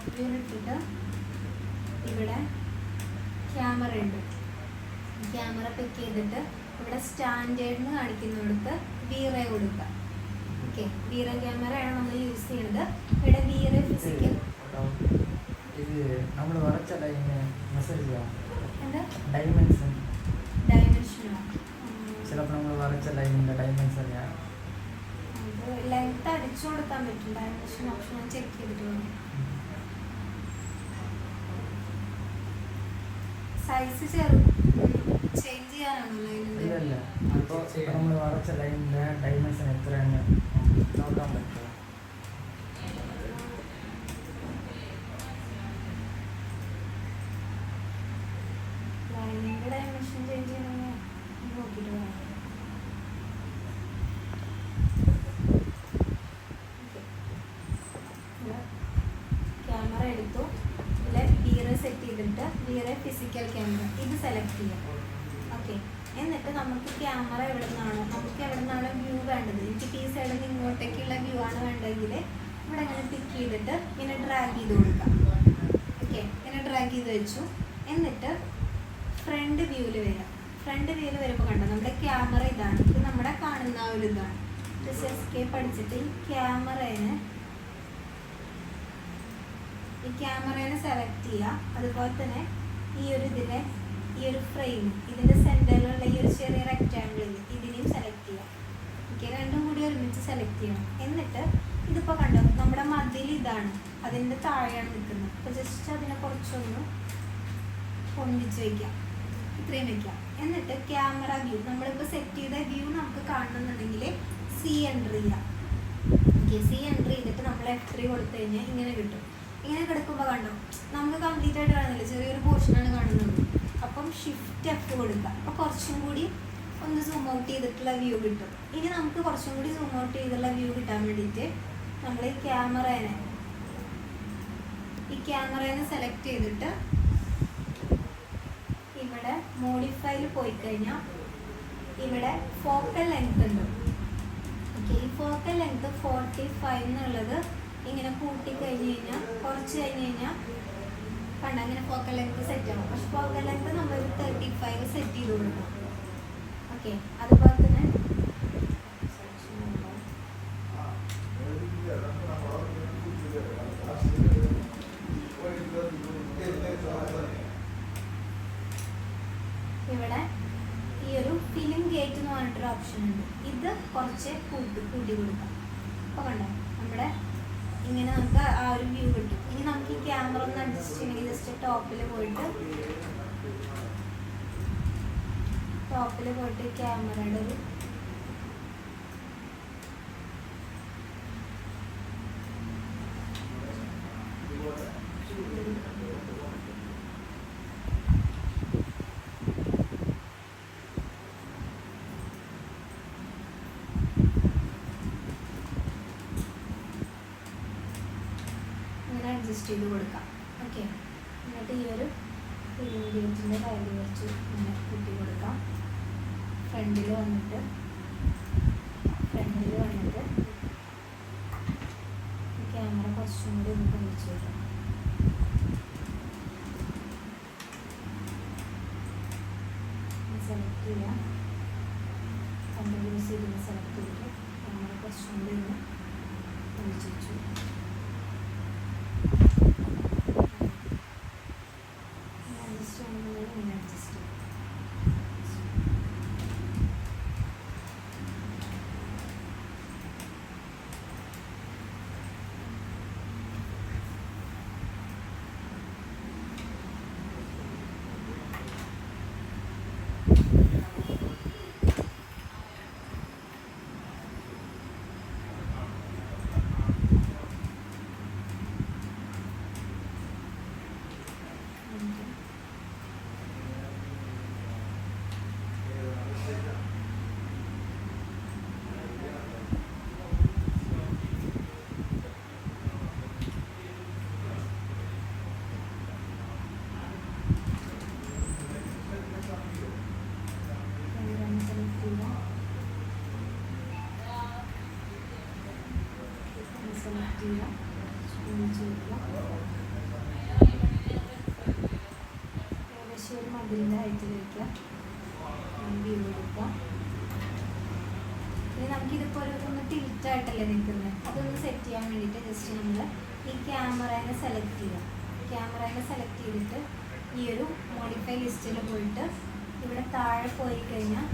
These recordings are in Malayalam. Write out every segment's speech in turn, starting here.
ടോപ്പ് വ്യൂ ഇട്ടിട്ട് ഇവിടെ ക്യാമറ ഉണ്ട്. ക്യാമറ പിക്ക് ചെയ്തിട്ട് ഇവിടെ സ്റ്റാൻഡേർഡിന് കാണിക്കുന്നിടത്ത് വീറേ കൊടുക്കുക. ഓക്കെ, വീറേ ക്യാമറയാണ് നമ്മൾ യൂസ് ചെയ്യുന്നത്. ഇവിടെ വീറേ ഫിസിക്കൽ ഇത് നമ്മൾ വരച്ച മെസ്സേജ് എന്താ ഡൈമെൻഷനോ ചിലപ്പോൾ നമ്മൾ വരച്ച ലൈനിൻ്റെ ഡൈമെൻഷൻ ലെങ്ത് അടിച്ചു കൊടുക്കാൻ പറ്റും. ഡൈമെൻഷൻ ഓപ്ഷൻ ഞാൻ ചെക്ക് ചെയ്തിട്ട് വന്നു. സൈസ് ചേഞ്ച് ചെയ്യാനാണോ ഇല്ലല്ല, അപ്പോൾ നമ്മൾ വരച്ച ലൈനിൻ്റെ ഡൈമെൻഷൻ എത്രയാണ് നോക്കാൻ പറ്റുമോ? ലൈനിൻ്റെ ഡൈമെൻഷൻ ചേഞ്ച് ചെയ്യണമെന്ന് നോക്കിയിട്ട് വേണം. ക്യാമറ എടുത്തു. ഇതിലെ വീറെ സെറ്റ് ചെയ്തിട്ട് വീറെ ഫിസിക്കൽ ക്യാമറ ഇത് സെലക്ട് ചെയ്യാം. ഓക്കെ, എന്നിട്ട് നമുക്ക് ക്യാമറ എവിടെ നിന്നാണോ വ്യൂ വേണ്ടത്, എനിക്ക് ഈ സൈഡിൽ നിന്ന് ഇങ്ങോട്ടേക്കുള്ള വ്യൂ ആണ് വേണ്ടതെങ്കിൽ ഇവിടെ ഇങ്ങനെ പിക്ക് ചെയ്തിട്ട് ഇങ്ങനെ ഡ്രാഗ് ചെയ്ത് കൊടുക്കാം. ഓക്കെ, ഇങ്ങനെ ഡ്രാഗ് ചെയ്ത് വെച്ചു. എന്നിട്ട് ഫ്രണ്ട് വ്യൂവിൽ വരാം. ഫ്രണ്ട് വ്യൂവിൽ വരുമ്പോൾ കണ്ടോ നമ്മുടെ ക്യാമറ ഇതാണ്. ഇത് നമ്മുടെ കാണുന്ന ഒരു ഇതാണ്. ജസ്റ്റ് എസ്കേപ്പ് അടിച്ചിട്ട് ഈ ക്യാമറേനെ സെലക്ട് ചെയ്യുക. അതുപോലെ തന്നെ ഈ ഒരു ഫ്രെയിം ഇതിൻ്റെ സെൻറ്ററിലുള്ള ഈ ഒരു ചെറിയ റെക്റ്റാങ്കിൾ ഇതിനെയും സെലക്ട് ചെയ്യുക. ഓക്കെ, രണ്ടും കൂടി ഒരുമിച്ച് സെലക്ട് ചെയ്യണം. എന്നിട്ട് ഇതിപ്പോൾ കണ്ടോ നമ്മുടെ മതിൽ ഇതാണ്, അതിൻ്റെ താഴെയാണ് നിൽക്കുന്നത്. അപ്പോൾ ജസ്റ്റ് അതിനെ കുറച്ചൊന്ന് പൊന്തിച്ച് വയ്ക്കാം, ഇത്രയും വയ്ക്കാം. എന്നിട്ട് ക്യാമറ വ്യൂ നമ്മളിപ്പോൾ സെറ്റ് ചെയ്ത വ്യൂ നമുക്ക് കാണണമെന്നുണ്ടെങ്കിൽ സി എൻ്റർ ചെയ്യാം. ഓക്കെ, സി എൻ്റർ ചെയ്തിട്ട് നമ്മൾ F3 കൊടുത്തു കഴിഞ്ഞാൽ ഇങ്ങനെ കിട്ടും. ഇങ്ങനെ കിടക്കുമ്പോൾ കണ്ടോ നമുക്ക് കംപ്ലീറ്റ് ആയിട്ട് കാണുന്നില്ല, ചെറിയൊരു പോർഷനാണ് കാണുന്നത്. അപ്പം ഷിഫ്റ്റ് F കൊടുക്കുക. അപ്പോൾ കുറച്ചും കൂടി ഒന്ന് സൂം ഔട്ട് ചെയ്തിട്ടുള്ള വ്യൂ കിട്ടും. ഇനി നമുക്ക് കുറച്ചും കൂടി സൂം ഔട്ട് ചെയ്തിട്ടുള്ള വ്യൂ കിട്ടാൻ വേണ്ടിയിട്ട് നമ്മൾ ഈ ക്യാമറേനെ സെലക്ട് ചെയ്തിട്ട് ഇവിടെ മോഡിഫൈയിൽ പോയി കഴിഞ്ഞാൽ ഇവിടെ ഫോക്കൽ ലെങ്ത് ഉണ്ട്. ഓക്കെ, ഈ ഫോക്കൽ ലെങ്ത് 45 എന്നുള്ളത് ഇങ്ങനെ കൂട്ടി കഴിഞ്ഞ് കഴിഞ്ഞാൽ കുറച്ച് കഴിഞ്ഞ് കഴിഞ്ഞാൽ കണ്ട അങ്ങനെ ഫോക്കൽ ലെങ്ത് സെറ്റ് ആവും. പക്ഷെ ഫോക്കൽ ലെങ്ത് നമ്മളൊരു 35 സെറ്റ് ചെയ്ത് കൊടുക്കണം. ഓക്കെ, അതുപോലെ തന്നെ ഇവിടെ ഈ ഒരു ഫിലിം ഗേറ്റ് എന്ന് പറഞ്ഞിട്ടൊരു ഓപ്ഷൻ ഉണ്ട്. ഇത് കുറച്ച് കൂട്ടി കൊടുക്കാം. അപ്പോൾ കണ്ടോ നമ്മുടെ ഇങ്ങനെ നമുക്ക് ആ ഒരു വ്യൂ കിട്ടും. ഇനി നമുക്ക് ഈ ക്യാമറ ഒന്ന് അഡ്ജസ്റ്റ് ചെയ്യണമെങ്കിൽ ജസ്റ്റ് ടോപ്പിൽ പോയിട്ട് ക്യാമറയുടെ ഒരു അഡ്ജസ്റ്റ് ചെയ്ത് കൊടുക്കാം. ഓക്കെ, എന്നിട്ട് ഈ ഒരു ഫിലിം കയ്യിൽ വെച്ച് ഇങ്ങനെ കുത്തി കൊടുക്കാം. ഫ്രണ്ടിൽ വന്നിട്ട് ക്യാമറ കുറച്ചും കൂടി ഒന്ന് പൊളിച്ച് വരാം. സെലക്ട് ചെയ്യാം. കണ്ടിന്യൂസ് ചെയ്ത് സെലക്ട് ചെയ്തിട്ട് ക്യാമറ കുറച്ചും കൂടി ഒന്ന് പൊളിച്ച് വെച്ചു. അതിൻ്റെ ഹൈറ്റിൽ വയ്ക്കുക, വ്യൂ കൊടുക്കുക. ഇനി നമുക്കിതിപ്പോൾ ഒന്ന് ടിൽറ്റായിട്ടല്ലേ നിൽക്കുന്നത്, അതൊന്ന് സെറ്റ് ചെയ്യാൻ വേണ്ടിയിട്ട് ജസ്റ്റ് നമ്മൾ ഈ ക്യാമറേനെ സെലക്ട് ചെയ്യുക. ക്യാമറേനെ സെലക്ട് ചെയ്തിട്ട് ഈ ഒരു മോഡിഫൈ ലിസ്റ്റിൽ പോയിട്ട് ഇവിടെ താഴെ പോയി കഴിഞ്ഞാൽ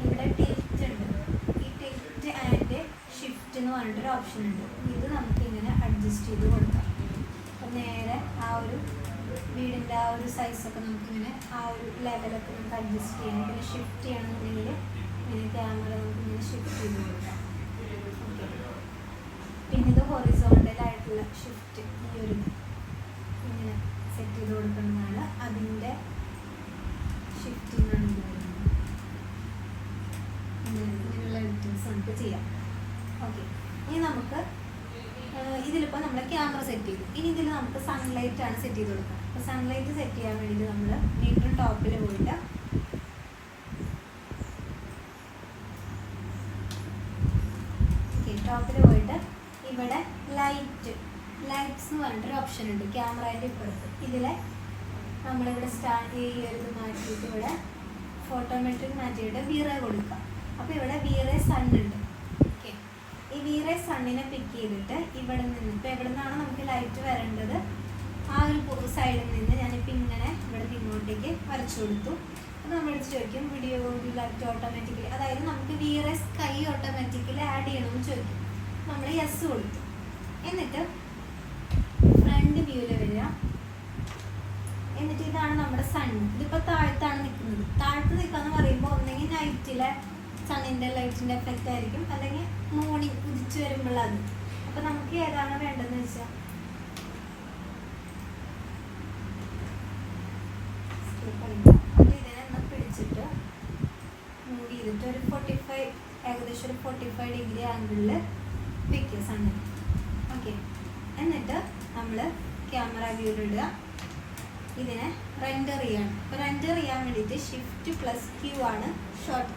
ഇവിടെ ടിൽറ്റ് ഉണ്ട്. ഈ ടിൽറ്റ് ആൻഡ് ഷിഫ്റ്റ് എന്ന് പറഞ്ഞിട്ടൊരു ഓപ്ഷൻ ഉണ്ട്. ഇത് നമുക്കിങ്ങനെ അഡ്ജസ്റ്റ് ചെയ്ത് കൊടുക്കാം. അപ്പം നേരെ ആ ഒരു വീടിൻ്റെ ആ ഒരു സൈസൊക്കെ നമുക്കിങ്ങനെ ആ ഒരു ലെവലൊക്കെ നമുക്ക് അഡ്ജസ്റ്റ് ചെയ്യണം. പിന്നെ ഷിഫ്റ്റ് ചെയ്യണമെന്നുണ്ടെങ്കിൽ ഇങ്ങനെ ക്യാമറ നമുക്കിങ്ങനെ ഷിഫ്റ്റ് ചെയ്ത് കൊടുക്കാം. ഓക്കെ, പിന്നെ ഇത് ഹൊറിസോണ്ടലായിട്ടുള്ള ഷിഫ്റ്റ് ഈ ഒരു ഇങ്ങനെ സെറ്റ് ചെയ്ത് കൊടുക്കുന്നതാണ്. അതിൻ്റെ ഷിഫ്റ്റിംഗ് ആണ് ഇത് വരുന്നത്. ഇങ്ങനെയുള്ള എഡിറ്റിങ്സ് നമുക്ക് ചെയ്യാം. ഓക്കെ, ഇനി നമുക്ക് ഇതിലിപ്പോൾ നമ്മൾ ക്യാമറ സെറ്റ് ചെയ്തു. ഇനി ഇതിൽ നമുക്ക് സൺലൈറ്റ് ആണ് സെറ്റ് ചെയ്ത് കൊടുക്കുക. അപ്പോൾ സൺലൈറ്റ് സെറ്റ് ചെയ്യാൻ വേണ്ടിയിട്ട് നമ്മൾ വീണ്ടും ടോപ്പിൽ പോയിട്ട് ടോപ്പിൽ പോയിട്ട് ഇവിടെ ലൈറ്റ്സ് എന്ന് പറഞ്ഞിട്ടൊരു ഓപ്ഷൻ ഉണ്ട് ക്യാമറേൻ്റെ ഇപ്പുറത്ത്. ഇതിൽ നമ്മളിവിടെ ഈ ഒരു ഇത് മാറ്റിയിട്ട് ഇവിടെ ഫോട്ടോമെട്രിക് മാറ്റിയിട്ട് വീറേ കൊടുക്കുക. അപ്പോൾ ഇവിടെ വീറേ സൺ ഉണ്ട്. ഓക്കെ, ഈ വീറേ സണ്ണിനെ പിക്ക് ചെയ്തിട്ട് ഇവിടെ നിന്ന് ഇപ്പോൾ എവിടെ നിന്നാണ് നമുക്ക് ലൈറ്റ് വരേണ്ടത് ആ ഒരു സൈഡിൽ നിന്ന് ഞാനിപ്പോൾ ഇങ്ങനെ ഇവിടെ ഇങ്ങോട്ടേക്ക് വരച്ചു കൊടുത്തു. അപ്പോൾ നമ്മളെടുത്ത് ചോദിക്കും വീഡിയോ ലൈറ്റ് ഓട്ടോമാറ്റിക്കലി, അതായത് നമുക്ക് വീറേ സ്കൈ ഓട്ടോമാറ്റിക്കലി ആഡ് ചെയ്യണമെന്ന് ചോദിക്കും. നമ്മൾ യെസ് കൊടുത്തു. എന്നിട്ട് ഫ്രണ്ട് വ്യൂവിൽ വരിക. എന്നിട്ട് ഇതാണ് നമ്മുടെ സൺ. ഇതിപ്പോൾ താഴത്താണ് നിൽക്കുന്നത്. താഴത്ത് നിൽക്കാന്ന് പറയുമ്പോൾ ഒന്നെങ്കിൽ നൈറ്റിലെ സണ്ണിൻ്റെ ലൈറ്റിൻ്റെ എഫക്റ്റ് ആയിരിക്കും, അല്ലെങ്കിൽ മോർണിംഗ് ഉദിച്ച് വരുമ്പോഴത്. അപ്പോൾ നമുക്ക് ഏതാണ് വേണ്ടതെന്ന് വെച്ചാൽ ഇതിനെ ഒന്ന് പിടിച്ചിട്ട് മൂവ് ചെയ്തിട്ട് ഒരു 45 ഏകദേശം ഒരു 45 ഡിഗ്രി ആംഗിളിൽ വയ്ക്കുക സണ്ണിന്. ഓക്കെ, എന്നിട്ട് നമ്മൾ ക്യാമറ വ്യൂവിലിടുക. ഇതിനെ റെൻഡർ ചെയ്യണം. അപ്പോൾ റെൻഡർ ചെയ്യാൻ വേണ്ടിയിട്ട് Shift+Q ആണ് ഷോർട്ട്.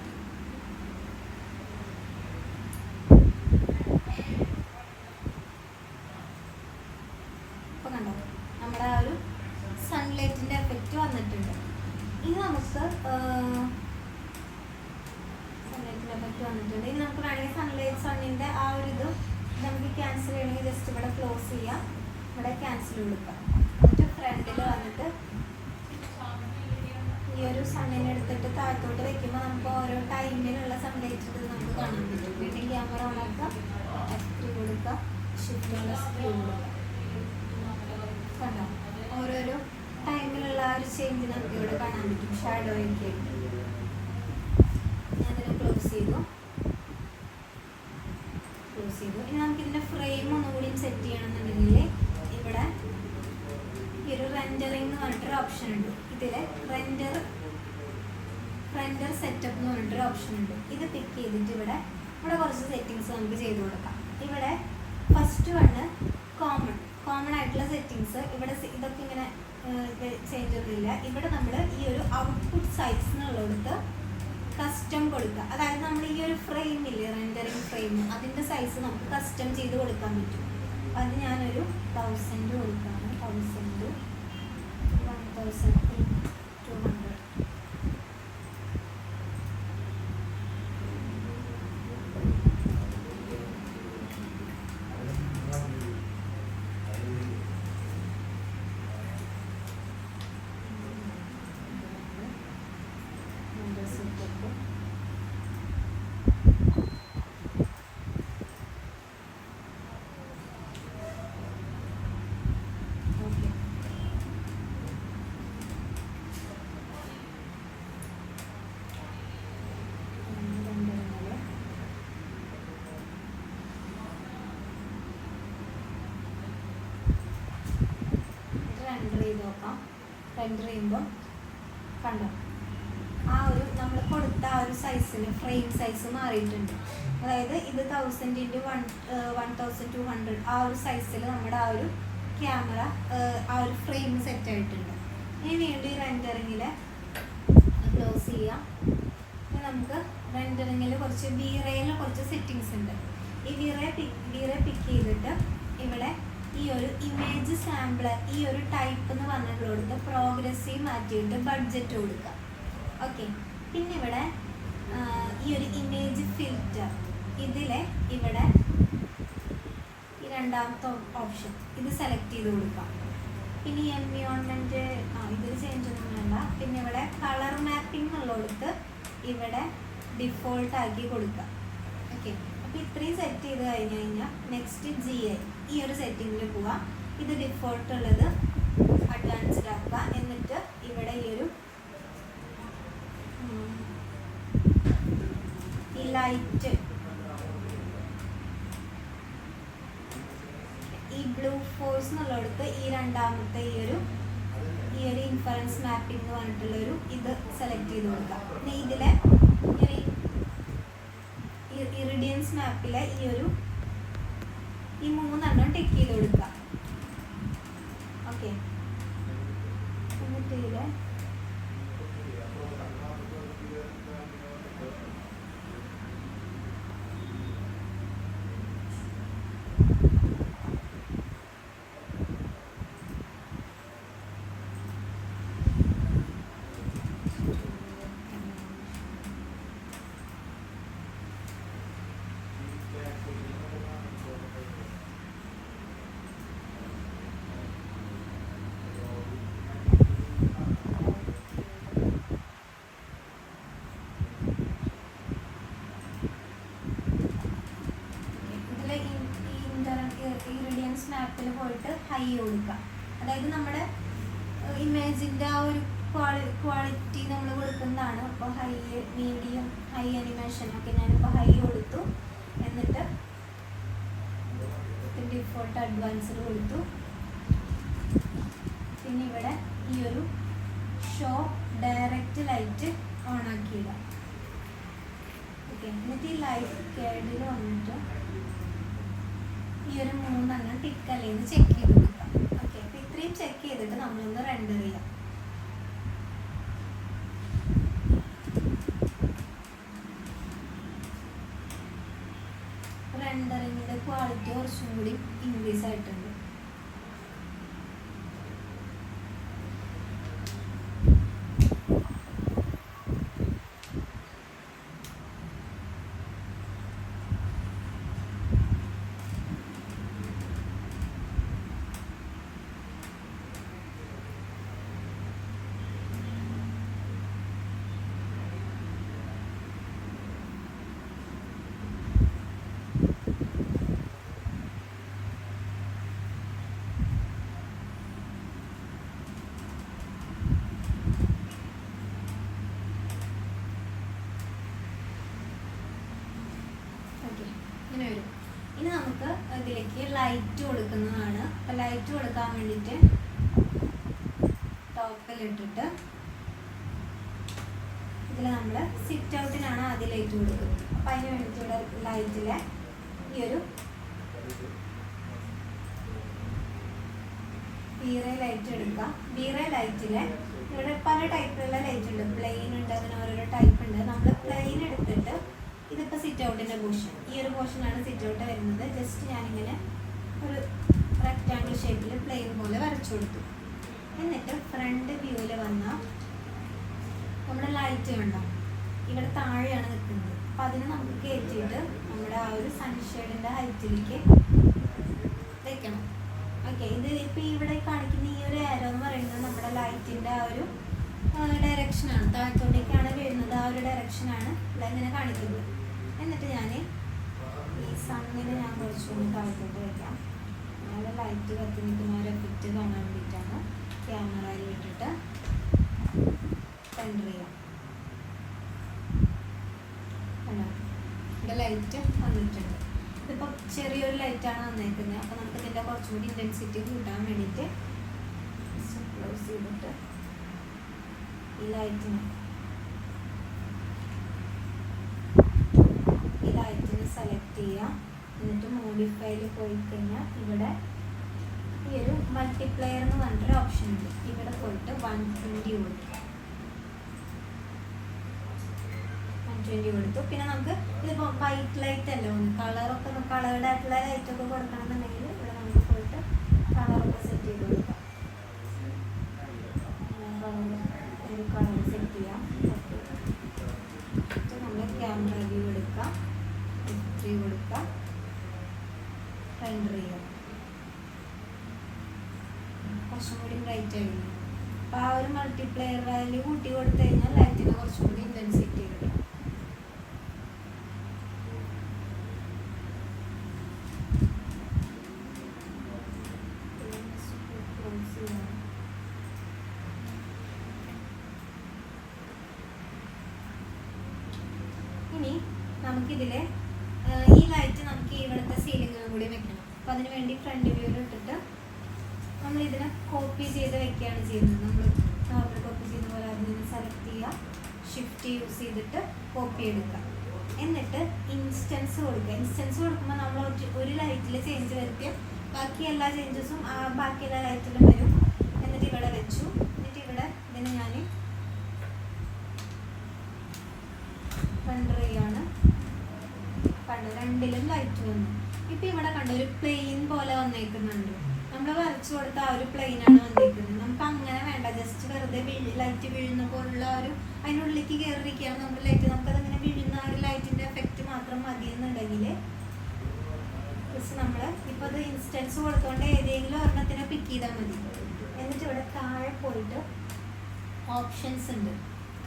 അപ്പോൾ കണ്ടോ നമ്മുടെ ആ ഒരു സൺലൈറ്റിൻ്റെ എഫക്റ്റ് വന്നിട്ടുണ്ട്. ഇനി നമുക്ക് സൺലൈറ്റിൻ്റെ എഫക്റ്റ് വന്നിട്ടുണ്ട്. ഇനി നമുക്ക് വേണമെങ്കിൽ സണ്ണിൻ്റെ ആ ഒരു ഇത് നമുക്ക് ക്യാൻസൽ ചെയ്യണമെങ്കിൽ ജസ്റ്റ് ഇവിടെ ക്ലോസ് ചെയ്യാം, ഇവിടെ ക്യാൻസൽ കൊടുക്കാം. എന്നിട്ട് ഫ്രണ്ടിൽ വന്നിട്ട് ഈ ഒരു സണ്ണിനെ എടുത്തിട്ട് താഴത്തോട്ട് വെക്കുമ്പോൾ നമുക്ക് ഓരോ ടൈമിലുള്ള സൺലൈറ്റ് ഇത് നമുക്ക് കാണാൻ പറ്റും. വീണ്ടും ക്യാമറ ഓണാക്കാം, F3 കൊടുക്കുക, Shift+Q കൊടുക്കുക. കണ്ടോ ഓരോരോ ടൈമിലുള്ള ആ ഒരു ചേഞ്ച് നമുക്ക് ഇവിടെ കാണാൻ പറ്റും. ഷാഡോ ഒക്കെ ഞാനതിനെ ക്ലോസ് ചെയ്തു. ഇനി നമുക്കിതിൻ്റെ ഫ്രെയിം ഒന്നുകൂടി സെറ്റ് ചെയ്യണമെന്നുണ്ടെങ്കിൽ ഇവിടെ ഈ ഒരു റെൻഡറിങ് എന്ന് പറഞ്ഞിട്ടൊരു ഓപ്ഷൻ ഉണ്ട്. ഇതിൽ റെൻഡർ സെറ്റപ്പ് എന്ന് പറഞ്ഞിട്ടൊരു ഓപ്ഷൻ ഉണ്ട്. ഇത് പിക്ക് ചെയ്തിട്ട് ഇവിടെ കുറച്ച് സെറ്റിങ്സ് നമുക്ക് ചെയ്ത് കൊടുക്കാം. ഇവിടെ ഫസ്റ്റ് വണ് കോമൺ ആയിട്ടുള്ള സെറ്റിങ്സ്. ഇവിടെ ഇതൊക്കെ ഇങ്ങനെ ചേഞ്ച് ഒന്നുമില്ല. ഇവിടെ നമ്മൾ ഈ ഒരു ഔട്ട്പുട്ട് സൈസ് എന്നുള്ളടുത്ത് കസ്റ്റം കൊടുക്കുക. അതായത് നമ്മൾ ഈ ഒരു ഫ്രെയിമില്ലേ റെൻഡറിങ് ഫ്രെയിം, അതിൻ്റെ സൈസ് നമുക്ക് കസ്റ്റം ചെയ്ത് കൊടുക്കാൻ പറ്റും. അത് ഞാനൊരു 1000 കൊടുക്കുകയാണ്. 1000, 1200. റെൻഡർ ചെയ്യുമ്പോൾ കണ്ടോ ആ ഒരു നമ്മൾ കൊടുത്ത ആ ഒരു സൈസിന് ഫ്രെയിം സൈസ് മാറിയിട്ടുണ്ട്. അതായത് ഇത് 1000x1200 ആ ഒരു സൈസിൽ നമ്മുടെ ആ ഒരു ക്യാമറ ആ ഒരു ഫ്രെയിം സെറ്റ് ആയിട്ടുണ്ട്. ഇനി വീണ്ടും ഈ റെൻഡറിങ്ങിൽ ക്ലോസ് ചെയ്യാം. ഇനി നമുക്ക് റെൻഡറിങ്ങിൽ കുറച്ച് വീറയിൽ കുറച്ച് സെറ്റിങ്സ് ഉണ്ട്. ഈ വീറേ പിക്ക് ചെയ്തിട്ട് ഇവിടെ ഈ ഒരു ഇമേജ് സാമ്പിളർ ഈ ഒരു ടൈപ്പ് എന്ന് പറഞ്ഞിട്ടുള്ളത് പ്രോഗ്രസീവ് മാറ്റിയിട്ട് ബഡ്ജറ്റ് കൊടുക്കുക. ഓക്കെ, പിന്നെ ഇവിടെ ഈ ഒരു ഇമേജ് ഫിൽറ്റർ ഇതിലെ ഇവിടെ ഈ രണ്ടാമത്തെ ഓപ്ഷൻ ഇത് സെലക്ട് ചെയ്ത് കൊടുക്കാം. പിന്നെ എൻവിയോൺമെൻറ്റ് ഇതിൽ ചേഞ്ച് ഒന്നും വേണ്ട. പിന്നെ ഇവിടെ കളർ മാപ്പിംഗ് ഉള്ളിടത്ത് ഇവിടെ ഡിഫോൾട്ട് ആക്കി കൊടുക്കുക. ഓക്കെ, അപ്പോൾ ഇത്രയും സെറ്റ് ചെയ്ത് കഴിഞ്ഞ് കഴിഞ്ഞാൽ നെക്സ്റ്റ് GI ഈ ഒരു സെറ്റിങ്ങിൽ പോവാം. ഇത് ഡിഫോൾട്ട് ഉള്ളത് അഡ്വാൻസ്ഡ് ആക്കുക. എന്നിട്ട് ഇവിടെ ഈ ഒരു ഈ ലൈറ്റ് ഈ ബ്ലൂ ഫോഴ്സ് എന്നുള്ളിടത്ത് ഈ രണ്ടാമത്തെ ഈ ഒരു ഇൻഫറൻസ് മാപ്പിംഗ് എന്ന് പറഞ്ഞിട്ടുള്ളൊരു ഇത് സെലക്ട് ചെയ്ത് കൊടുക്കാം. പിന്നെ ഇതിലെ ഇറിഡിയൻസ് മാപ്പിലെ ഈ 3 ടിക്ക് ചെയ്ത് കൊടുക്കുക. ഓക്കെ, എന്നിട്ട് ഇതിലെ ഇറിഡിയൻസ് മാപ്പിൽ പോയിട്ട് ഹൈ കൊടുക്കുക. അതായത് നമ്മുടെ ഇമേജിൻ്റെ ആ ഒരു ക്വാളിറ്റി നമ്മൾ കൊടുക്കുന്നതാണ്. അപ്പോൾ ഹൈ, മീഡിയം, ഹൈ അനിമേഷൻ ഒക്കെ ഞാനിപ്പോൾ ഹൈ കൊടുത്തു. എന്നിട്ട് ഡിഫോൾട്ട് അഡ്വാൻസ്ഡ് കൊടുത്തു. പിന്നെ ഇവിടെ ഈ ഒരു ഷോ ഡയറക്റ്റ് ലൈറ്റ് ഓൺ ആക്കിയിടാം. ഓക്കെ, എന്നിട്ട് ഈ ലൈറ്റ് കേഡിൽ വന്നിട്ട് ഈ ഒരു 3 ടിക്കല്ലേ എന്ന് ചെക്ക് ചെയ്ത് കൊടുക്കാം. ഓക്കെ, അപ്പോൾ ഇത്രയും ചെക്ക് ചെയ്തിട്ട് നമ്മളൊന്ന് റെൻഡർ ചെയ്യാം. റെൻഡറിങ്ങിൻ്റെ ക്വാളിറ്റി കുറച്ചും കൂടി ഇൻക്രീസ് ആയിട്ടുണ്ട്. ഇങ്ങനെ വരും. ഇനി നമുക്ക് ഇതിലേക്ക് ലൈറ്റ് കൊടുക്കുന്നതാണ്. അപ്പോൾ ലൈറ്റ് കൊടുക്കാൻ വേണ്ടിയിട്ട് ടോപ്പിലിട്ടിട്ട് ഇതിൽ നമ്മൾ സിറ്റ് ഔട്ടിനാണ് ആദ്യം ലൈറ്റ് കൊടുക്കുന്നത്. അപ്പോൾ അതിന് വേണ്ടിയിട്ട് ഇവിടെ ലൈറ്റിലെ ഈ ഒരു ബീറേ ലൈറ്റ് എടുക്കുക. ബീറേ ലൈറ്റിലെ ഇവിടെ പല ടൈപ്പിലുള്ള ലൈറ്റ് ഉണ്ട്. പ്ലെയിൻ ഉണ്ട്, അങ്ങനെ ഓരോരോ ടൈപ്പ് ഉണ്ട്. നമ്മൾ പ്ലെയിൻ എടുത്തിട്ട് ഇതിപ്പോൾ സിറ്റ് ഔട്ടിൻ്റെ പോർഷൻ, ഈ ഒരു പോർഷനാണ് സിറ്റ് ഔട്ട് വരുന്നത്. ജസ്റ്റ് ഞാനിങ്ങനെ ഒരു റെക്റ്റാങ്കിൾ ഷേപ്പിൽ പ്ലെയിൻ പോലെ വരച്ചു കൊടുത്തു. എന്നിട്ട് ഫ്രണ്ട് വ്യൂവിൽ വന്നാൽ നമ്മുടെ ലൈറ്റ് കണ്ടോ ഇവിടെ താഴെയാണ് നിൽക്കുന്നത്. അപ്പോൾ അതിനെ നമുക്ക് കയറ്റിയിട്ട് നമ്മുടെ ആ ഒരു സൺഷെയ്ഡിൻ്റെ ഹൈറ്റിലേക്ക് വെക്കണം. ഓക്കെ, ഇത് ഇപ്പോൾ ഇവിടെ കാണിക്കുന്ന ഈ ഒരു ആരോ എന്ന് പറയുന്നത് നമ്മുടെ ലൈറ്റിൻ്റെ ആ ഒരു ഡയറക്ഷനാണ്. താഴത്തോട്ടേക്കാണ് വീഴുന്നത്. ആ ഒരു ഡയറക്ഷനാണ് ഇവിടെ ഇങ്ങനെ കാണിക്കുന്നത്. എന്നിട്ട് ഞാൻ ഈ സണ്ണിൽ ഞാൻ കുറച്ചുകൂടി താഴത്തോട്ട് വയ്ക്കാം. അവിടെ ലൈറ്റ് കത്തി നിൽക്കുന്ന ഒരു എഫക്റ്റ് കാണാൻ വേണ്ടിയിട്ടാണ് ക്യാമറയിൽ ഇട്ടിട്ട് സെൻറ്റർ ചെയ്യാം. കണ്ടോ, ഇവിടെ ലൈറ്റ് വന്നിട്ടുണ്ട്. ഇതിപ്പോൾ ചെറിയൊരു ലൈറ്റാണ് വന്നേക്കുന്നത്. അപ്പോൾ നമുക്ക് ഇതിൻ്റെ കുറച്ചുകൂടി ഇൻറ്റൻസിറ്റി കൂട്ടാൻ വേണ്ടിയിട്ട് ക്ലോസ് ചെയ്തിട്ട് ഈ ലൈറ്റിനെ സെലക്ട് ചെയ്യുക. എന്നിട്ട് മോഡിഫൈയിൽ പോയി കഴിഞ്ഞാൽ ഇവിടെ ഈ ഒരു മൾട്ടിപ്ലെയർ എന്ന് പറഞ്ഞിട്ടൊരു ഓപ്ഷൻ ഉണ്ട്. ഇവിടെ പോയിട്ട് 120 കൊടുത്തു. 120 കൊടുത്തു. പിന്നെ നമുക്ക് ഇതിപ്പോൾ വൈറ്റ് ലൈറ്റ് അല്ലേ ഒന്ന് കളറൊക്കെ കളേർഡ് ആയിട്ടുള്ള ലൈറ്റൊക്കെ കൊടുക്കണമെന്നുണ്ടെങ്കിൽ ഇവിടെ നമുക്ക് പോയിട്ട് കളറൊക്കെ സെറ്റ് ചെയ്ത് കൊടുക്കാം. ഒരു കളർ സെറ്റ് ചെയ്യാം. നമ്മൾ ക്യാമറ വ്യൂ എടുക്കാം, F3 കൊടുക്കാം, റെൻഡർ ചെയ്യാം. കുറച്ചും കൂടി ബ്രൈറ്റ് ആയിരുന്നു. അപ്പോൾ ആ ഒരു മൾട്ടിപ്ലെയർ വാല്യൂ കൂട്ടി കൊടുത്തു കഴിഞ്ഞാൽ ലൈറ്റിന് കുറച്ചും കൂടി ഇൻറ്റൻസിറ്റി കിട്ടും. ഇനി നമുക്കിതിൽ ഈ ലൈറ്റ് നമുക്ക് ഇവിടുത്തെ സീലിംഗും കൂടി വെക്കണം. അപ്പോൾ അതിന് വേണ്ടി ഫ്രണ്ട് വ്യൂവിൽ ഇട്ടിട്ട് നമ്മൾ ഇതിനെ കോപ്പി ചെയ്ത് വെക്കുകയാണ് ചെയ്യുന്നത്. നമ്മൾ നോർമൽ കോപ്പി ചെയ്യുന്ന പോലെ അതിൽ നിന്ന് സെലക്ട് ചെയ്യുക, ഷിഫ്റ്റ് യൂസ് ചെയ്തിട്ട് കോപ്പി എടുക്കുക. എന്നിട്ട് ഇൻസ്റ്റൻസ് കൊടുക്കുക. ഇൻസ്റ്റൻസ് കൊടുക്കുമ്പോൾ നമ്മൾ ഒരു ലൈറ്റിൽ ചേഞ്ച് വരുത്തിയ ബാക്കി എല്ലാ ചേഞ്ചസും ബാക്കി എല്ലാ ലൈറ്റിലും വരും. എന്നിട്ട് ഇവിടെ വെച്ചു. എന്നിട്ട് ഇവിടെ ഇതിന് ഞാൻ റെൻഡർ ചെയ്യാണ്. കണ്ടു, രണ്ടിലും ലൈറ്റ് വന്നു. ഇപ്പം ഇവിടെ കണ്ടു ഒരു പ്ലെയിൻ പോലെ വന്നേക്കുന്നുണ്ട്. നമ്മൾ വരച്ചു കൊടുത്ത ആ ഒരു പ്ലെയിനാണ് വന്നിരിക്കുന്നത്. നമുക്ക് അങ്ങനെ വേണ്ട, ജസ്റ്റ് വെറുതെ ലൈറ്റ് വീഴുന്ന പോലുള്ള ഒരു അതിനുള്ളിലേക്ക് കയറിയിരിക്കുകയാണ് നമ്മുടെ ലൈറ്റ്. നമുക്കതങ്ങനെ വീഴുന്ന ആ ഒരു ലൈറ്റിൻ്റെ എഫക്റ്റ് മാത്രം മതി എന്നുണ്ടെങ്കിൽ ജസ്റ്റ് നമ്മൾ ഇപ്പോൾ അത് ഇൻസ്റ്റൻസ് കൊടുത്തുകൊണ്ട് ഏതെങ്കിലും ഒരെണ്ണത്തിനെ പിക്ക് ചെയ്താൽ മതി. എന്നിട്ട് ഇവിടെ താഴെ പോയിട്ട് ഓപ്ഷൻസ് ഉണ്ട്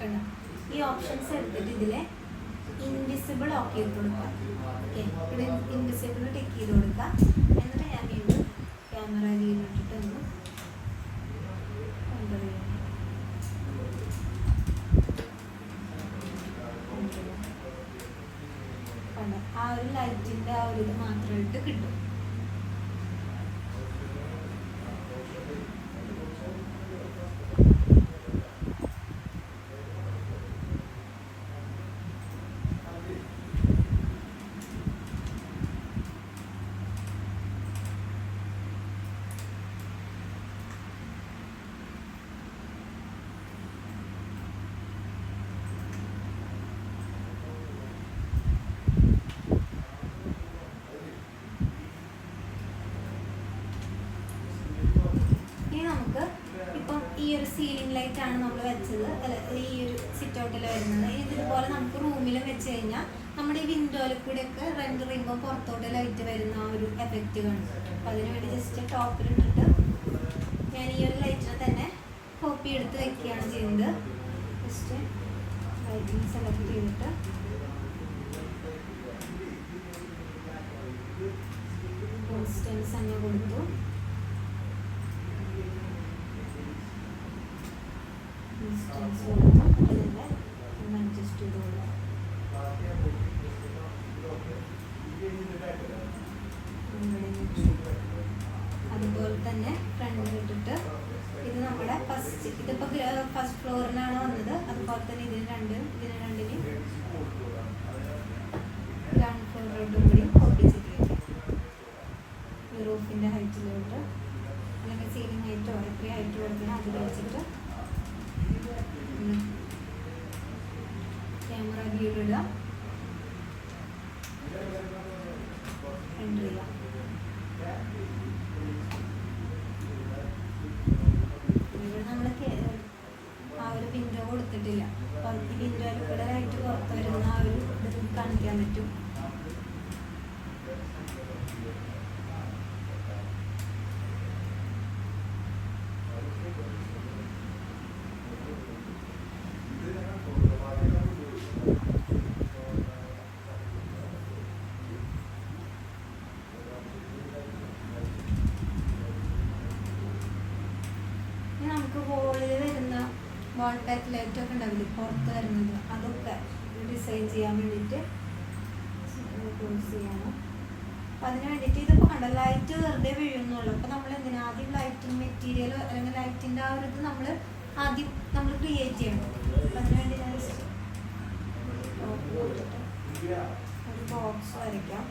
കണ്ടോ. ഈ ഓപ്ഷൻസ് എടുത്തിട്ട് ഇതിലെ ഇൻവിസിബിൾ ഓക്കെ ചെയ്ത് കൊടുക്കുക. ഓക്കെ, ഇവിടെ ഇൻവിസിബിൾ ടിക്ക് ചെയ്ത് കൊടുക്കുക. എന്നിട്ട് ഞാൻ വീണ്ടും ക്യാമറ വീണിട്ടൊന്ന് കണ്ടോ, ആ ഒരു ലൈറ്റിൻ്റെ ആ ഒരു ഇത് മാത്രമായിട്ട് കിട്ടും. നമുക്ക് ഇപ്പം ഈ ഒരു സീലിംഗ് ലൈറ്റ് ആണ് നമ്മൾ വെച്ചത്, അല്ല ഈ ഒരു സിറ്റ് ഔട്ടിൽ വരുന്നത്. ഇതുപോലെ നമുക്ക് റൂമിലും വെച്ച് കഴിഞ്ഞാൽ നമ്മുടെ ഈ വിൻഡോയിൽ കൂടെ ഒക്കെ റെൻഡർ ചെയ്യുമ്പോൾ പുറത്തോട്ട് ലൈറ്റ് വരുന്ന ആ ഒരു എഫക്റ്റ് കാണും. അപ്പം അതിനുവേണ്ടി ജസ്റ്റ് ടോപ്പിലിട്ടിട്ട് ഞാൻ ഈ ഒരു ലൈറ്റിനെ തന്നെ കോപ്പി എടുത്ത് വെക്കുകയാണ് ചെയ്യുന്നത്. ജസ്റ്റ് ലൈറ്റിന് സെലക്ട് ചെയ്തിട്ട് കോൺസ്റ്റൻസ് തന്നെ കൊടുത്തു. അഡ്ജസ്റ്റ് ചെയ്ത് കൊടുക്കാം. അതുപോലെ തന്നെ ഫ്രണ്ടിൽ ഇട്ടിട്ട് ഇത് നമ്മുടെ ഇതിപ്പോൾ ഫസ്റ്റ് ഫ്ലോറിനാണ് വന്നത്. അതുപോലെ തന്നെ ഇതിന് രണ്ടിനും ഗ്രൗണ്ട് ഫ്ലോറിലോട്ടും കൂടി കോപ്പി ചെയ്ത് വയ്ക്കാം. റൂഫിൻ്റെ ഹൈറ്റിലോട്ട് അല്ലെങ്കിൽ സീലിംഗ് ഹൈറ്റോ എത്ര ഹൈറ്റ് കൊടുക്കണം അതിൽ വെച്ചിട്ട് ക്യാമറ വ്യൂ ഇടുക, എൻ്റർ ചെയ്യാം. ഇവിടെ നമ്മൾ ആ ഒരു വിൻഡോ കൊടുത്തിട്ടില്ല. അപ്പോൾ ഈ വിൻഡോയിൽ കൂടെ ലൈറ്റ് പുറത്ത് വരുന്ന ആ ഒരു ഇത് കാണിക്കാൻ പറ്റും. നമുക്ക് വോളിൽ വരുന്ന വാൾ പാക്ക് ലൈറ്റ് ഒക്കെ ഉണ്ടാവില്ലേ പുറത്ത് വരുന്നത്, അതൊക്കെ ഡിസൈൻ ചെയ്യാൻ വേണ്ടിയിട്ട് ക്ലോസ് ചെയ്യണം. അപ്പം അതിന് വേണ്ടിയിട്ട് ഇതിപ്പോൾ കണ്ട ലൈറ്റ് വെറുതെ വീഴുന്നുള്ളൂ. അപ്പോൾ നമ്മൾ എന്തിനാ ആദ്യം ലൈറ്റിംഗ് മെറ്റീരിയൽ അല്ലെങ്കിൽ ലൈറ്റിൻ്റെ ആ ഒരു ഇത് ആദ്യം നമ്മൾ ക്രിയേറ്റ് ചെയ്യണം. അപ്പം അതിന് വേണ്ടി ഞാൻ ഒരു ബോക്സ് വരയ്ക്കാം.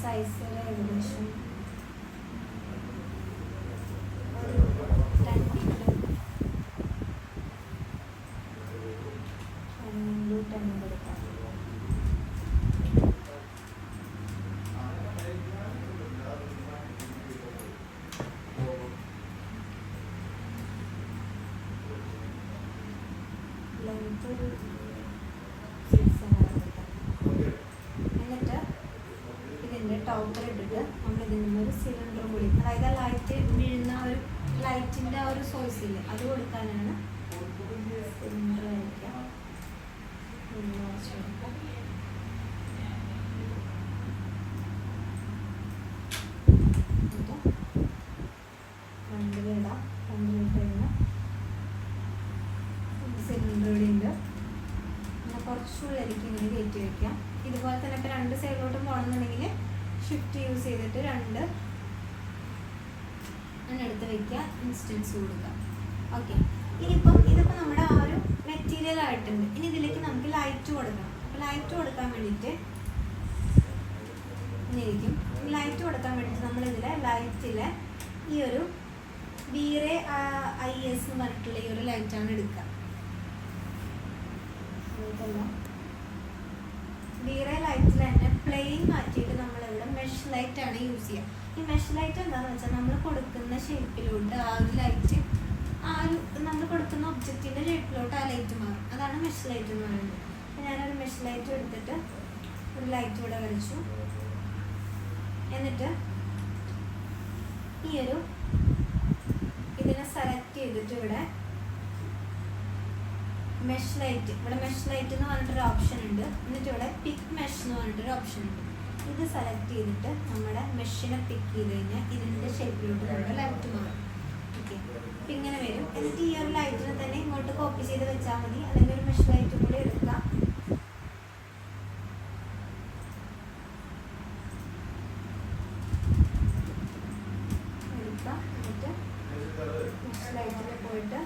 സൈസ് ഏകദേശം ഒരു 10 ഫീറ്റ് 10 കൊടുക്കാം. ലെങ്ത് ഒരു 6 കൊടുക്കാം. എന്നിട്ട് ഇതിൻ്റെ ടോപ്പർ ഇട്ടിട്ട് നമ്മൾ ഇതിൻ്റെ ഒരു സിലിണ്ടർ കൂടി, അതായത് ലൈറ്റ് വീഴുന്ന ഒരു ലൈറ്റിൻ്റെ ആ ഒരു സോഴ്സ് ഇല്ലേ അത് കൊടുക്കാനാണ് സിലിണ്ടർ വയ്ക്കാം. ഫ്രണ്ടിലിടാം. ഫ്രണ്ടിലിട്ട് കഴിഞ്ഞാൽ സിലിണ്ടർ ഇവിടെ ഉണ്ട്. പിന്നെ കുറച്ചുള്ളിലേക്ക് ഇങ്ങനെ കയറ്റി വയ്ക്കാം. ഇതുപോലെ തന്നെ ഇപ്പോൾ 2 സൈഡിലോട്ടും പോകണമെന്നുണ്ടെങ്കിൽ ഷിഫ്റ്റ് യൂസ് ചെയ്തിട്ട് 2 എടുത്ത് വയ്ക്കുക, ഇൻസ്റ്റൻസ് കൊടുക്കുക. ഓക്കെ, ഇതിപ്പോൾ നമ്മുടെ ആ ഒരു മെറ്റീരിയൽ ആയിട്ടുണ്ട്. ഇനി ഇതിലേക്ക് നമുക്ക് ലൈറ്റ് കൊടുക്കണം. അപ്പോൾ ലൈറ്റ് കൊടുക്കാൻ വേണ്ടിയിട്ട് ഇങ്ങനെയിരിക്കും. ലൈറ്റ് കൊടുക്കാൻ വേണ്ടിയിട്ട് നമ്മളിതിലെ ലൈറ്റിൽ ഈ ഒരു ബീറെ IS എന്ന് പറഞ്ഞിട്ടുള്ള ഈ ഒരു ലൈറ്റാണ് എടുക്കുക. ബീറെ ലൈറ്റിൽ തന്നെ പ്ലെയിൻ മാറ്റിയിട്ട് നമ്മളിവിടെ മെഷ് ലൈറ്റാണ് യൂസ് ചെയ്യുക. ഈ മെഷ് ലൈറ്റ് എന്താണെന്ന് വെച്ചാൽ നമ്മൾ കൊടുക്കുന്ന ഷേപ്പിലോട്ട് ആ ഒരു ലൈറ്റ്, ആ ഒരു നമ്മൾ കൊടുക്കുന്ന ഒബ്ജക്റ്റിൻ്റെ ഷേപ്പിലോട്ട് ആ ലൈറ്റ് മാറും. അതാണ് മെഷ് ലൈറ്റ് എന്ന് പറയുന്നത്. അപ്പോൾ ഞാനൊരു മെഷ് ലൈറ്റ് എടുത്തിട്ട് ഒരു ലൈറ്റ് ഇവിടെ വരച്ചു. എന്നിട്ട് ഈ ഒരു ഇതിനെ സെലക്ട് ചെയ്തിട്ട് ഇവിടെ മെഷ് ലൈറ്റ്, ഇവിടെ മെഷ് ലൈറ്റ് എന്ന് പറഞ്ഞിട്ടൊരു ഓപ്ഷൻ ഉണ്ട്. എന്നിട്ട് ഇവിടെ പിക്ക് മെഷ് എന്ന് പറഞ്ഞിട്ടൊരു ഓപ്ഷൻ ഉണ്ട്. ഇത് സെലക്ട് ചെയ്തിട്ട് നമ്മുടെ മെഷിനെ പിക്ക് ചെയ്ത് കഴിഞ്ഞാൽ ഇതിൻ്റെ ഷേപ്പിലോട്ട് നമ്മുടെ ലൈറ്റ് മാറും. ഓക്കെ, അപ്പം ഇങ്ങനെ വരും. എന്നിട്ട് ഈ ഒരു ലൈറ്റിനെ തന്നെ ഇങ്ങോട്ട് കോപ്പി ചെയ്ത് വെച്ചാൽ മതി. അല്ലെങ്കിൽ ഒരു മെഷ് ലൈറ്റ് കൂടി എടുക്കാം. എന്നിട്ട് മെഷ് ലൈറ്റിൽ പോയിട്ട്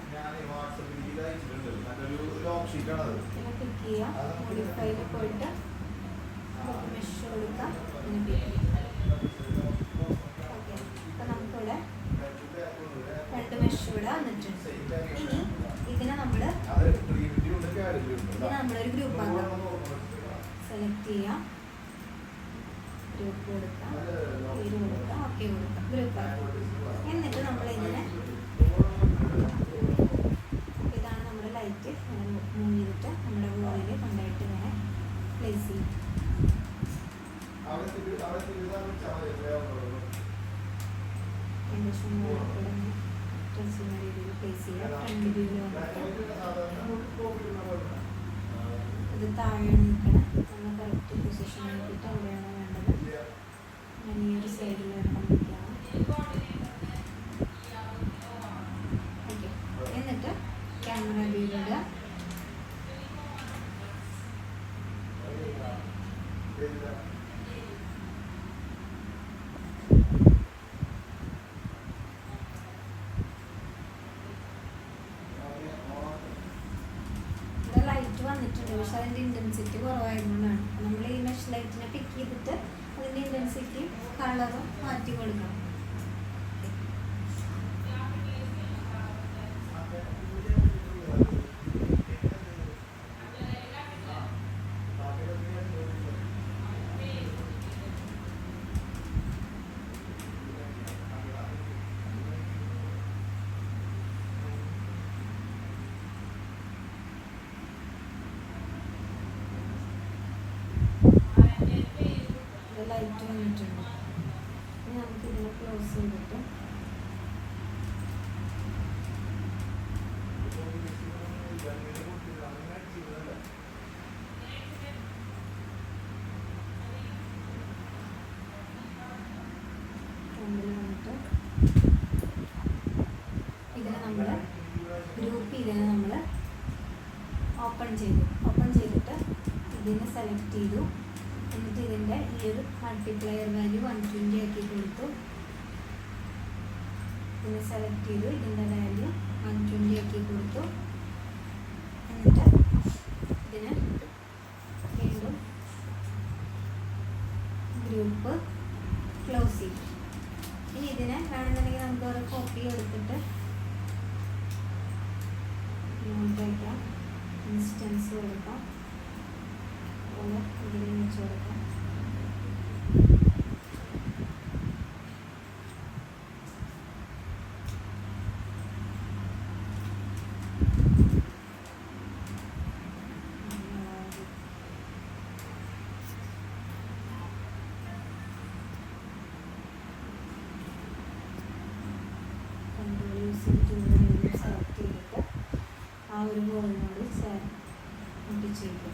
പിന്നെ പിക്ക് ചെയ്യാം. മോഡിഫൈയിൽ പോയിട്ട് മെഷ് കൊടുക്കാം. പിന്നെ ഓക്കെ, അപ്പം നമുക്കിവിടെ 2 മെഷ് ഇവിടെ വന്നിട്ടുണ്ട്. ഇനി ഇതിനെ നമ്മളൊരു ഗ്രൂപ്പ് ആക്കാം. സെലക്ട് ചെയ്യാം, ഗ്രൂപ്പ് കൊടുക്കാം, പേര് കൊടുക്കാം, ഓക്കെ കൊടുക്കാം, ഗ്രൂപ്പ് ആക്കാം. എന്നിട്ട് നമ്മളിങ്ങനെ ഇതാണ് നമ്മുടെ ലൈറ്റ് മൂവ് ചെയ്തിട്ട് നമ്മുടെ വോളിൽ കൊണ്ടായിട്ട് ഇങ്ങനെ പ്ലേസ് ചെയ്യും. ഏകദേശം ഡ്രസ്സിൻ്റെ രീതിയിൽ പ്ലേസ് ചെയ്യാം. ഫ്രണ്ട് വ്യൂവിൽ വന്നിട്ട് ഇത് താഴെയാണ് നിൽക്കണം. നമ്മൾ കറക്റ്റ് പൊസിഷൻ നോക്കിയിട്ട് അവിടെയാണ് വേണ്ടത്. ഞാൻ ഈ ഒരു സൈഡിൽ വരണം വയ്ക്കുകയാണ്. ഓക്കെ, എന്നിട്ട് ക്യാമറ വ്യൂവിലിടുക. ലൈറ്റ് വന്നിട്ടുണ്ട്, പക്ഷെ അതിൻ്റെ ഇൻറ്റൻസിറ്റി കുറവായതുകൊണ്ടാണ്. നമ്മൾ ഈ മെഷ് ലൈറ്റിനെ പിക്ക് ചെയ്തിട്ട് അതിൻ്റെ ഇൻറ്റൻസിറ്റി കളറും മാറ്റി കൊടുക്കണം. ലൈറ്റ് വന്നിട്ടുണ്ട്. ഇനി നമുക്ക് ഇതിനെ ക്ലോസ് ചെയ്തിട്ട് വന്നിട്ട് ഇതിനെ നമ്മൾ ഗ്രൂപ്പ് ഇതിനെ നമ്മൾ ഓപ്പൺ ചെയ്തിട്ട് ഇതിനെ സെലക്ട് ചെയ്തു. എന്നിട്ട് ഇതിൻ്റെ ഈ ഒരു മൾട്ടിപ്ലയർ വാല്യൂ 120 ആക്കി കൊടുത്തു. ഇതിനെ സെലക്ട് ചെയ്തു, ഇതിൻ്റെ വാല്യൂ 120 ആക്കി കൊടുത്തു. എന്നിട്ട് ഇതിന് വീണ്ടും ഗ്രൂപ്പ് വേണമെന്നുണ്ടെങ്കിൽ നമുക്ക് ഒരു കോപ്പി എടുത്തിട്ട് വയ്ക്കാം, ഇൻസ്റ്റൻസ് കൊടുക്കാം, അതുപോലെ ഇതിൽ വെച്ച് കൊടുക്കാം. സെലക്ട് ചെയ്തിട്ട് ആ ഒരു ബോളിനോട് ഒട്ടിച്ചേക്കും.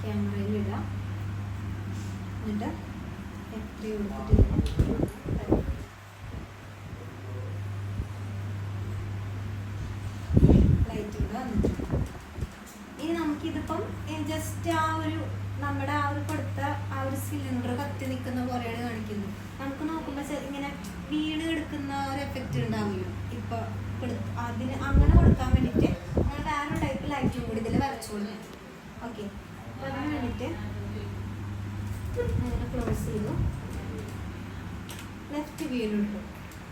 ക്യാമറയിലിടാം. എന്നിട്ട് F3 കൊടുത്തിട്ട് ലൈറ്റ് ഇവിടെ വന്നിട്ടുണ്ട്. ഇനി നമുക്കിതിപ്പം ജസ്റ്റ് ആ ഒരു നമ്മുടെ ആ ഒരു കൊടുത്ത ആ ഒരു സിലിണ്ടർ കത്തി നിൽക്കുന്ന പോലെയാണ് കാണിക്കുന്നത്. നമുക്ക് നോക്കുമ്പോൾ ഇങ്ങനെ വീട് എടുക്കുന്ന ഒരു എഫക്റ്റ് ഉണ്ടാവുമല്ലോ. ഇപ്പോൾ അതിന് അങ്ങനെ കൊടുക്കാൻ വേണ്ടിയിട്ട് നമ്മൾ വേറൊരു ടൈപ്പ് ലൈറ്റും കൂടി ഇതിൽ വരച്ചു കൊടുക്കും. ഓക്കെ, അപ്പോൾ അതിന് വേണ്ടിയിട്ട് അങ്ങനെ ക്ലോസ് ചെയ്തു. ലെഫ്റ്റ് വീലിട്ടു.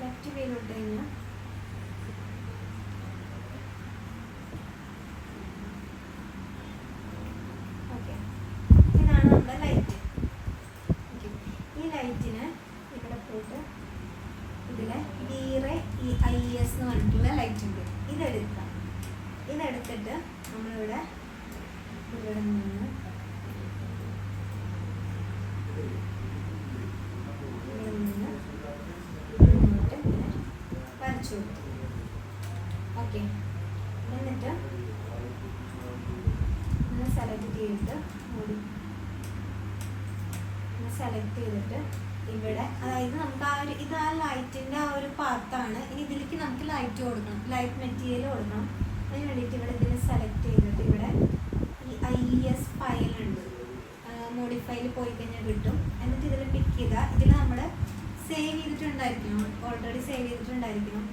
ലെഫ്റ്റ് വീലിട്ട് കഴിഞ്ഞാൽ ലൈറ്റിന് ഇവിടെ പോയിട്ട് ഇതിലെ VREIS എന്ന് പറഞ്ഞിട്ടുള്ള ലൈറ്റ് ഉണ്ട്. ഇതെടുക്കാം. ഇതെടുത്തിട്ട് നമ്മളിവിടെ ഇവിടെ നിന്ന് ഇങ്ങോട്ട് ഇങ്ങനെ വരച്ചു കൊടുത്തു. ഓക്കെ, എന്നിട്ട് ഇങ്ങനെ സെലക്ട് ചെയ്തിട്ട് സെലക്ട് ചെയ്തിട്ട് ഇവിടെ, അതായത് നമുക്ക് ആ ഒരു ഇത് ആ ലൈറ്റിൻ്റെ ആ ഒരു പാത്താണ്. ഇനി ഇതിലേക്ക് നമുക്ക് ലൈറ്റ് കൊടുക്കണം, ലൈറ്റ് മെറ്റീരിയൽ കൊടുക്കണം. അതിന് വേണ്ടിയിട്ട് ഇവിടെ ഇതിൽ സെലക്ട് ചെയ്തിട്ട് ഇവിടെ ഈ IES ഫയലുണ്ട്, മോഡിഫൈയിൽ പോയി കഴിഞ്ഞാൽ കിട്ടും. എന്നിട്ട് ഇതിൽ പിക്ക് ചെയ്താൽ ഇതിൽ നമ്മൾ സേവ് ചെയ്തിട്ടുണ്ടായിരിക്കണം, ഓൾറെഡി സേവ് ചെയ്തിട്ടുണ്ടായിരിക്കണം.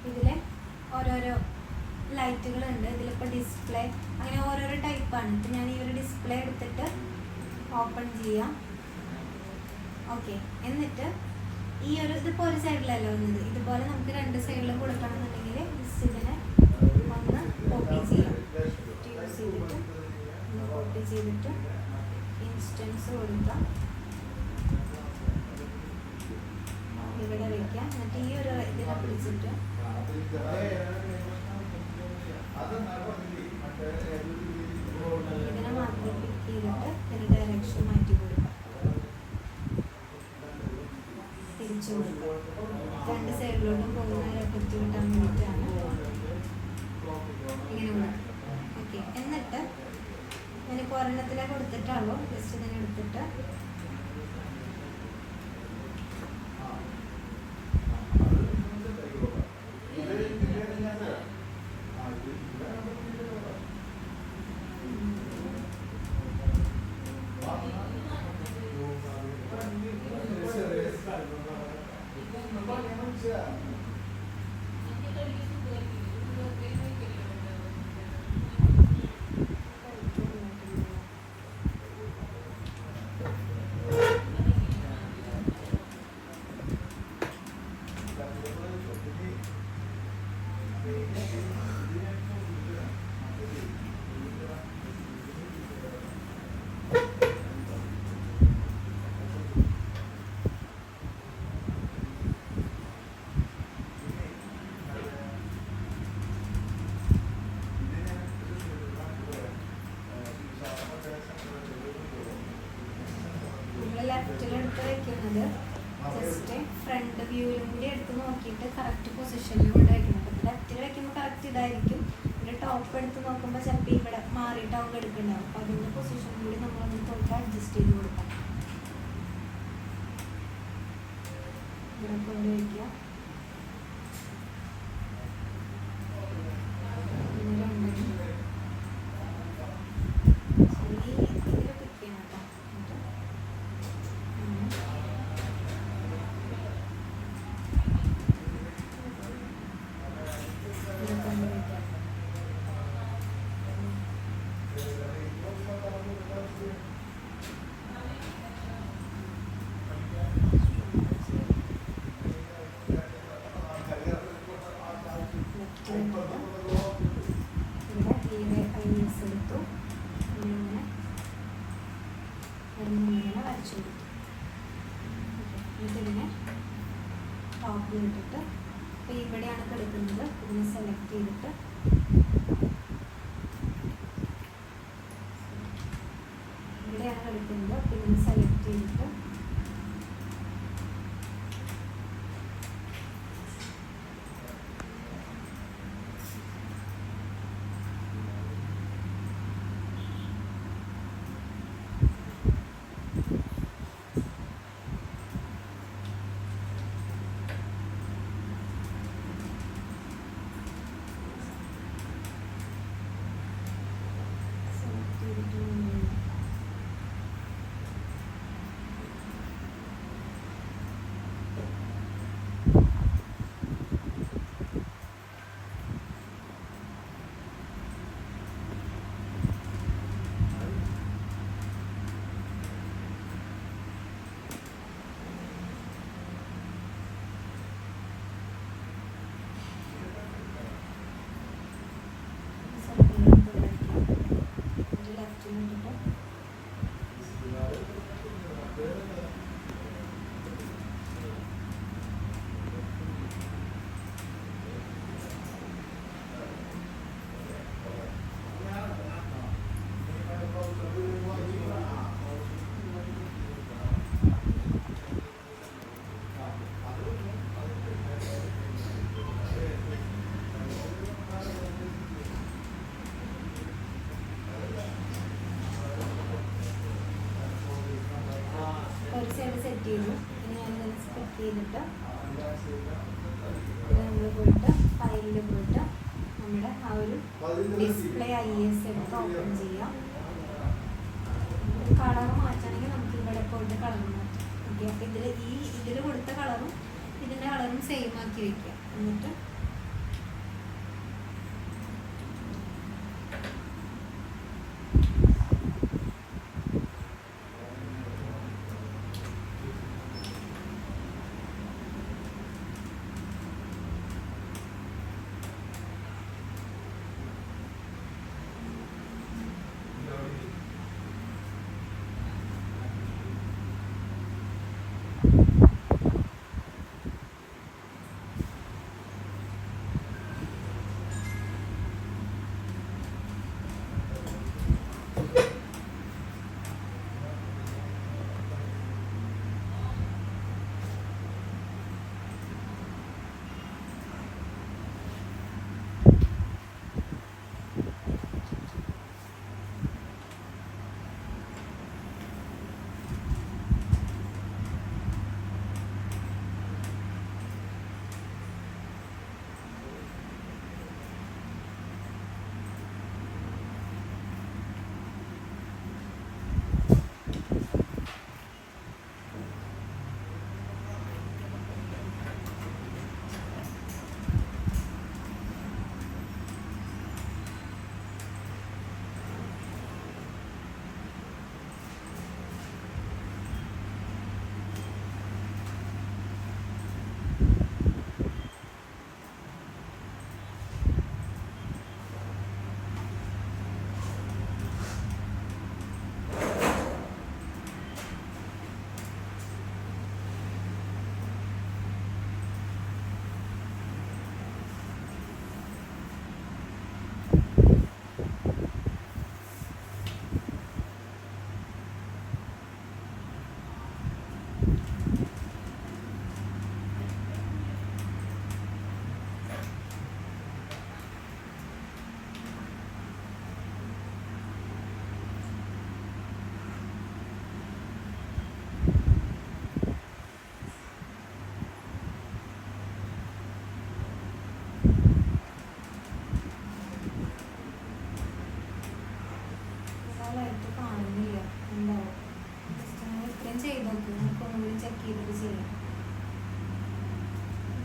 ഇതിൽ ഓരോരോ ലൈറ്റുകളുണ്ട്. ഇതിലിപ്പോൾ ഡിസ്പ്ലേ അങ്ങനെ ഓരോരോ ടൈപ്പാണ്. ഇപ്പം ഞാൻ ഈ ഒരു ഡിസ്പ്ലേ എടുത്തിട്ട് ഓപ്പൺ ചെയ്യാം. ഓക്കെ, എന്നിട്ട് ഈ ഒരു ഇതിപ്പോൾ ഒരു സൈഡിലല്ല വന്നത്, ഇതുപോലെ നമുക്ക് രണ്ട് സൈഡിലും കൊടുക്കണമെന്നുണ്ടെങ്കിൽ ജസ്റ്റ് ഇതിനെ ഒന്ന് കോപ്പി ചെയ്യാം. യൂസ് ചെയ്തിട്ട് ഒന്ന് കോപ്പി ചെയ്തിട്ട് ഇൻസ്റ്റൻസ് കൊടുക്കാം, ഇവിടെ വയ്ക്കാം. എന്നിട്ട് ഈ ഒരു ഇതിനെ പിടിച്ചിട്ട് ഇതിനെ മാത്രം പിക്ക് ചെയ്തിട്ട് ഇതിന് ഡയറക്ഷൻ മാറ്റി കൊടുക്കാം, തിരിച്ചു കൊടുക്കാം. രണ്ട് സൈഡിലോട്ടും പോകുന്ന എഫക്റ്റ് കിട്ടാൻ വേണ്ടിയിട്ടാണ് ഇങ്ങനെ കൊടുക്കുക. ഓക്കെ, എന്നിട്ട് ഞാനിപ്പോൾ ഒരെണ്ണത്തിലെ കൊടുത്തിട്ടാണല്ലോ, ജസ്റ്റ് ഇതിനെ എടുത്തിട്ട് ലെഫ്റ്റിലെടുത്ത് വെക്കുന്നത് ജസ്റ്റ് ഫ്രണ്ട് വ്യൂവിലും കൂടി എടുത്ത് നോക്കിയിട്ട് കറക്റ്റ് പൊസിഷനിൽ കൊണ്ട് വയ്ക്കുന്നത്. അപ്പോൾ ലെഫ്റ്റിൽ വയ്ക്കുമ്പോൾ കറക്റ്റ് ഇതായിരിക്കും. ഇവിടെ ടോപ്പ് എടുത്ത് നോക്കുമ്പോൾ ചിലപ്പോൾ ഇവിടെ മാറിയിട്ടാവും എടുക്കുന്നുണ്ടാവും. അപ്പോൾ അതിൻ്റെ പൊസിഷൻ കൂടി നമ്മളൊന്ന് തൊട്ട് അഡ്ജസ്റ്റ് ചെയ്ത് കൊടുക്കാം. ഇവിടെ കൊണ്ട് വയ്ക്കുക. വരച്ചു കൊടുത്തു. ഇതിനെ ടോപ്പിൽ ഇട്ടിട്ട് ഇപ്പോൾ ഇവിടെയാണ് കിടക്കുന്നത്, ഇതിനെ സെലക്ട് ചെയ്തിട്ട് ഇവിടെയാണ് കിടക്കുന്നത്, അപ്പോൾ ഇതിനെ സെലക്ട് ചെയ്തിട്ട് ഒരു സൈഡ് സെറ്റ് ചെയ്തു. ഇനി ഞാനിങ്ങനെ സ്പെക്ട് ചെയ്തിട്ട് നമ്മൾ പോയിട്ട് ഫയലിൽ പോയിട്ട് നമ്മുടെ ആ ഒരു ഡിസ്പ്ലേ IS എടുത്ത് ഓപ്പൺ ചെയ്യാം. കളർ മാറ്റണമെങ്കിൽ നമുക്ക് ഇവിടെ പോയിട്ട് കളർ മാറ്റാം. ഓക്കെ, അപ്പോൾ ഇതിൽ കൊടുത്ത കളറും ഇതിൻ്റെ കളറും സെയിം ആക്കി വയ്ക്കുക. എന്നിട്ട്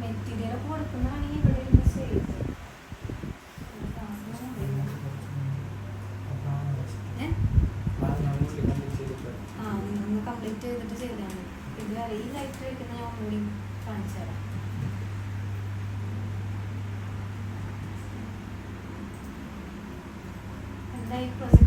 മെറ്റീരിയലൊക്കെ കൊടുക്കുന്നതാണെങ്കിൽ ഇവിടെ ഇരുന്ന് ചെയ്ത് നിങ്ങൾ കംപ്ലീറ്റ് ചെയ്തിട്ട് ചെയ്താൽ മതി. ഇത് ഈ ലൈറ്റ് വയ്ക്കുന്ന ഞാൻ ഒന്നുകൂടി കാണിച്ചു തരാം. എന്തായി പ്രൊജക്ട്